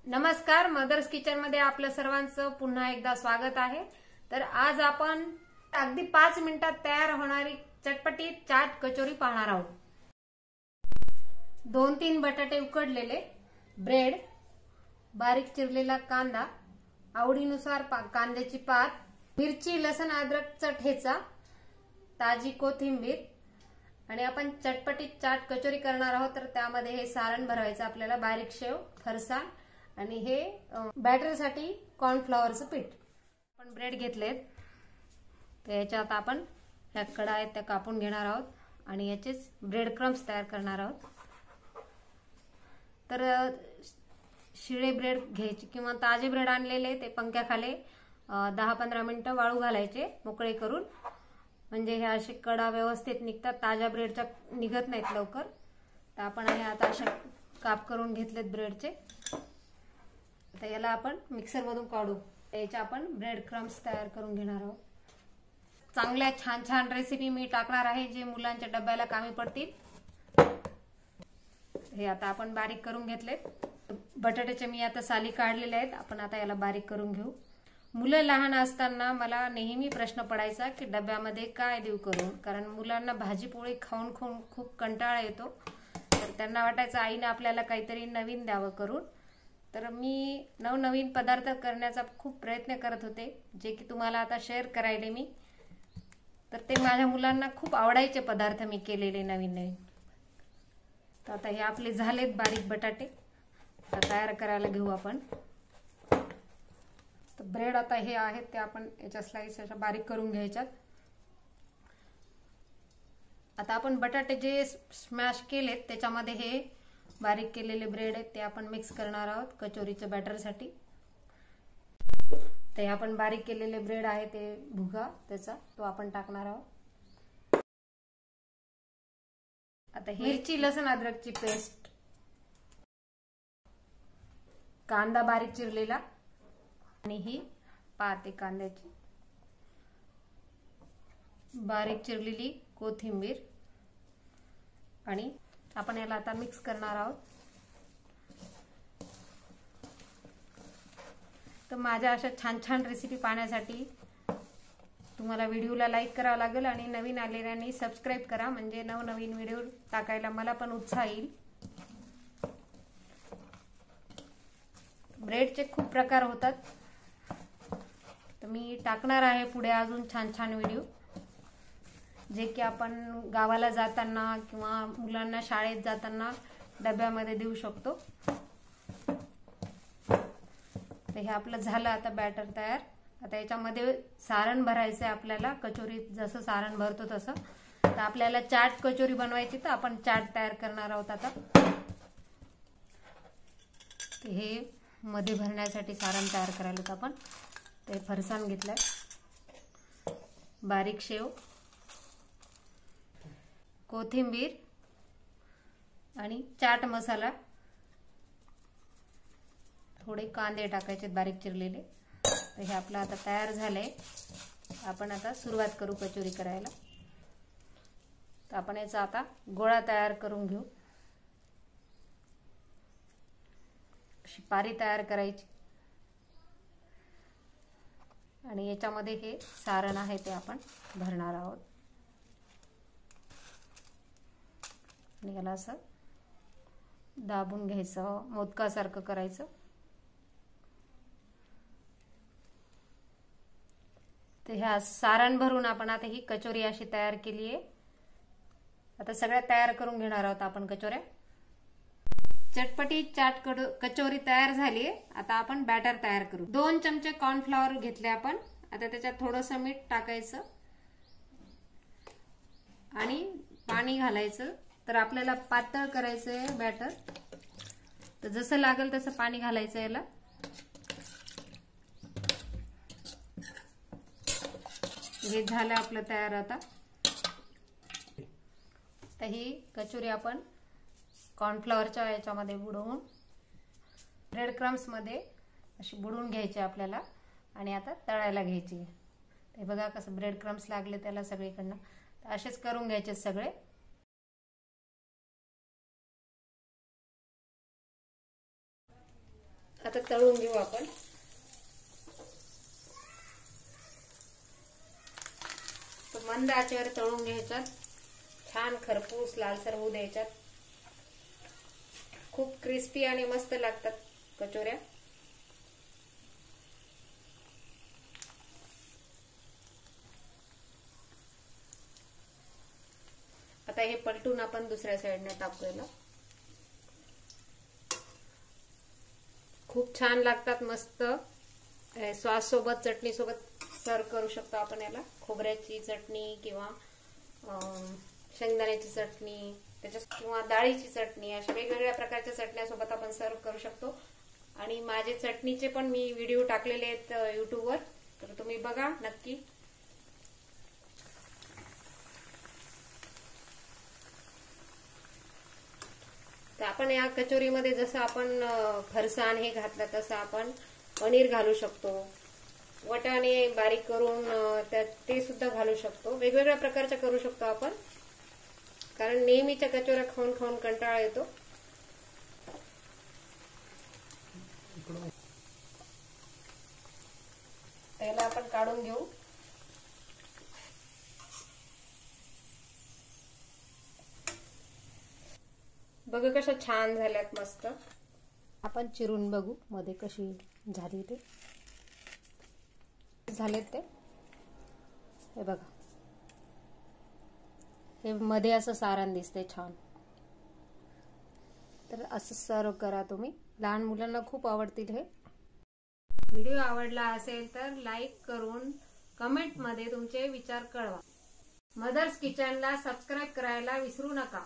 नमस्कार, mother's kitchen मध्ये आपलं सर्वांचं पुन्हा एकदा स्वागत आहे। तर आज आपण अगदी 5 मिनिटात तयार होणारी चटपटी चाट कचोरी पाहणार आहोत। 2-3 बटाटे उकडलेले, ब्रेड, बारीक चिरलेला कांदा, आवडीनुसार कांद्याची पात, मिरची, लसूण, अद्रकचा ठेचा, ताजी कोथिंबीर आणि आपण चटपटी चाट कचोरी करणार आहोत। तर त्यामध्ये हे सारण भरवायचं आपल्याला, बारीक शेव, फरसाण आणि हे बॅटरसाठी कॉर्नफ्लॉवरचं पीठ। आपण ब्रेड घेतलेत, तर याच्यात आपण ह्या कडा आहेत त्या कापून घेणार आहोत आणि याचेच ब्रेड क्रम्स तयार करणार आहोत। तर शिळे ब्रेड घ्यायचे किंवा ताजे ब्रेड आणलेले ते पंख्याखाली 10-15 मिनिटं वाळू घालायचे मोकळे करून, म्हणजे हे असे कडा व्यवस्थित निघतात, ताज्या ब्रेडच्या निघत नाहीत लवकर। तर आपण हे आता असे काप करून घेतलेत ब्रेडचे। आता याला आपण मिक्सर मधून काढू, याचे आपण ब्रेड क्रम्स तयार करून घेणार आहोत। चांगल्या छान छान रेसिपी मी टाकणार आहे जे मुलांच्या डब्याला कामी पडतील। हे आता आपण बारीक करून घेतलेत। बटाट्याचे मी आता साली काढलेले आहेत, आपण आता याला बारीक करून घेऊ। मुलं लहान असताना मला नेहमी प्रश्न पडायचा की डब्यामध्ये काय देऊ करून, कारण मुलांना भाजी पोळी खाऊन खाऊन खूप कंटाळा येतो। तर त्यांना वाटायचं आईने आपल्याला काहीतरी नवीन द्यावं करून। तर मी नवनवीन पदार्थ करण्याचा खूप प्रयत्न करत होते, जे की तुम्हाला आता शेअर करायले मी। तर ते माझ्या मुलांना खूप आवडायचे पदार्थ मी केलेले नवीन नवीन। तर आता हे आपले झालेत बारीक बटाटे, आता तयार करायला घेऊ आपण। तर ब्रेड आता हे आहेत ते आपण याच्या स्लाइस अशा बारीक करून घ्यायच्यात। आता आपण बटाटे जे स्मॅश केलेत त्याच्यामध्ये हे बारीक केलेले ब्रेड आहेत ते आपण मिक्स करणार आहोत कचोरीच्या बॅटरसाठी। ते आपण बारीक केलेले ब्रेड आहे ते भुगा त्याचा तो आपण टाकणार आहोत। आता मिरची, लसूण, अद्रकची पेस्ट, कांदा बारीक चिरलेला आणि ही पाते कांद्याची, बारीक चिरलेली कोथिंबीर आणि आपण याला आता मिक्स करणार आहोत। तर माझ्या अशा छान छान रेसिपी पाहण्यासाठी तुम्हाला व्हिडिओला लाईक करावं लागेल आणि नवीन आलेल्यांनी सबस्क्राईब करा, म्हणजे नवनवीन व्हिडिओ टाकायला मला पण उत्साह येईल। ब्रेडचे खूप प्रकार होतात, तर मी टाकणार आहे पुढे अजून छान छान व्हिडिओ, जे की आपण गावाला जाताना किंवा मुलांना शाळेत जाताना डब्यामध्ये देऊ शकतो। तर हे आपलं झालं आता बॅटर तयार। आता याच्यामध्ये सारण भरायचं आहे आपल्याला, कचोरी जसं सारण भरतो तसं। तर आपल्याला चाट कचोरी बनवायची, तर आपण चाट तयार करणार आहोत आता। हे मध्ये भरण्यासाठी सारण तयार करायला आपण ते फरसाण घेतलंय, बारीक शेव, कोथिंबीर आणि चाट मसाला, थोडे कांदे टाकायचे बारीक चिरलेले। तर हे आपलं आता तयार झालंय। आपण आता सुरुवात करू कचोरी करायला। तर आपण याचा आता गोळा तयार करून घेऊ। अशी पारी तयार करायची आणि याच्यामध्ये हे सारण आहे ते आपण भरणार आहोत आणि याला असं दाबून घ्यायचं, मोदकासारखं करायचं। तर ह्या सारण भरून आपण आता ही कचोरी अशी तयार केली आहे। आता सगळ्या तयार करून घेणार आहोत आपण कचोऱ्या। चटपटी चाट कचोरी तयार झाली आहे। आता आपण बॅटर तयार करू। 2 चमचे कॉर्नफ्लॉवर घेतले आपण। आता त्याच्यात थोडंसं मीठ टाकायचं आणि पाणी घालायचं। तर आपल्याला पातळ करायचंय बॅटर, तर जसं लागेल तसं पाणी घालायचं याला। हे झालं आपलं तयार आता। तर ही कचोरी आपण कॉर्नफ्लॉवरच्या याच्यामध्ये बुडवून ब्रेड क्रम्स मध्ये अशी बुडवून घ्यायची आपल्याला आणि आता तळायला घ्यायची। ते बघा कसं ब्रेड क्रम्स लागले त्याला सगळीकडनं। तर असेच करून घ्यायचे सगळे। आता तळून घेऊ आपण. मंद आचेवर तळून घ्यायच्यात. छान खरपूस लालसर होऊ द्यायच्यात. खूप क्रिस्पी आणि मस्त लागतात कचोऱ्या. आता हे पलटून आपण दुसऱ्या साईडने टाकूया. खूप छान लागतात, मस्त. सॉस सोबत, चटणी सोबत सर्व करू शकतो आपण याला. खोबऱ्याची चटणी किंवा शेंगदाण्याची चटणी किंवा डाळीची चटणी, अशा वेगवेगळ्या प्रकारच्या चटण्यासोबत आपण सर्व करू शकतो. आणि माझे चटणीचे पण मी व्हिडिओ टाकलेले आहेत युट्यूबवर, तर तुम्ही बघा नक्की. तर आपण या कचोरीमध्ये जसं आपण फरसाण हे घातलं तसं आपण पनीर घालू शकतो. वटाणे बारीक करून ते सुद्धा घालू शकतो. वेगवेगळ्या प्रकारच्या करू शकतो आपण, कारण नेहमीच्या कचोऱ्या खाऊन खाऊन कंटाळा येतो. त्याला आपण काढून घेऊ. बघा कशा छान झाल्यात, मस्त. आपण चिरून बघू मध्ये कशी झाली ते. झालेत ते, हे बघा. हे मध्ये असं सारण दिसते छान. तर असं सर्व करा तुम्ही. लहान मुलांना खूप आवडतील हे. व्हिडिओ आवडला असेल तर लाईक करून कमेंट मध्ये तुमचे विचार कळवा. मदर्स किचनला सबस्क्राईब करायला विसरू नका.